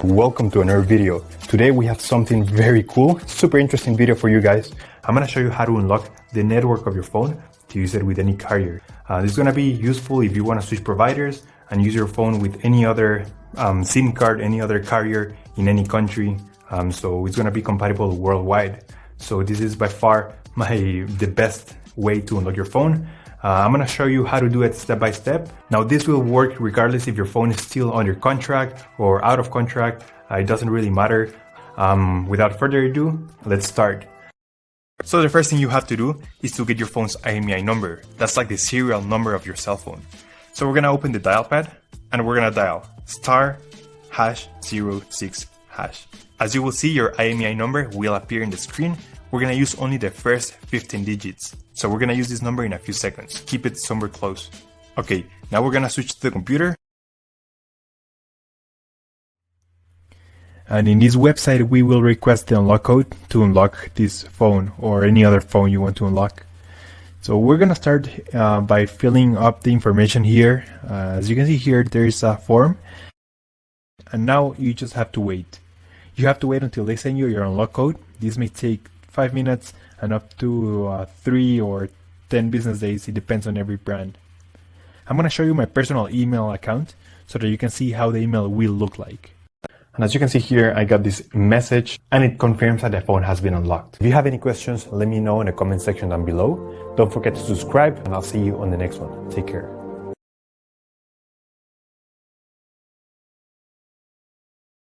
Welcome to another video. Today we have something very cool, super interesting video for you guys. I'm gonna show you how to unlock the network of your phone to use it with any carrier. This is gonna be useful if you wanna switch providers and use your phone with any other SIM card, any other carrier in any country. So it's gonna be compatible worldwide. So this is by far the best way to unlock your phone. I'm gonna show you how to do it step by step. Now this will work regardless if your phone is still under contract or out of contract. It doesn't really matter. Without further ado, let's start. So the first thing you have to do is to get your phone's IMEI number. That's like the serial number of your cell phone. So we're gonna open the dial pad and we're gonna dial *#06#. As you will see, your IMEI number will appear in the screen. We're gonna use only the first 15 digits. So we're gonna use this number in a few seconds. Keep it somewhere close. Okay, now we're gonna switch to the computer. And in this website, we will request the unlock code to unlock this phone or any other phone you want to unlock. So we're gonna start by filling up the information here. As you can see here, there is a form. And now you just have to wait. You have to wait until they send you your unlock code. This may take 5 minutes and up to 3 or 10 business days. It depends on every brand. I'm going to show you my personal email account so that you can see how the email will look like. And as you can see here, I got this message and it confirms that the phone has been unlocked. If you have any questions, let me know in the comment section down below. Don't forget to subscribe and I'll see you on the next one. Take care.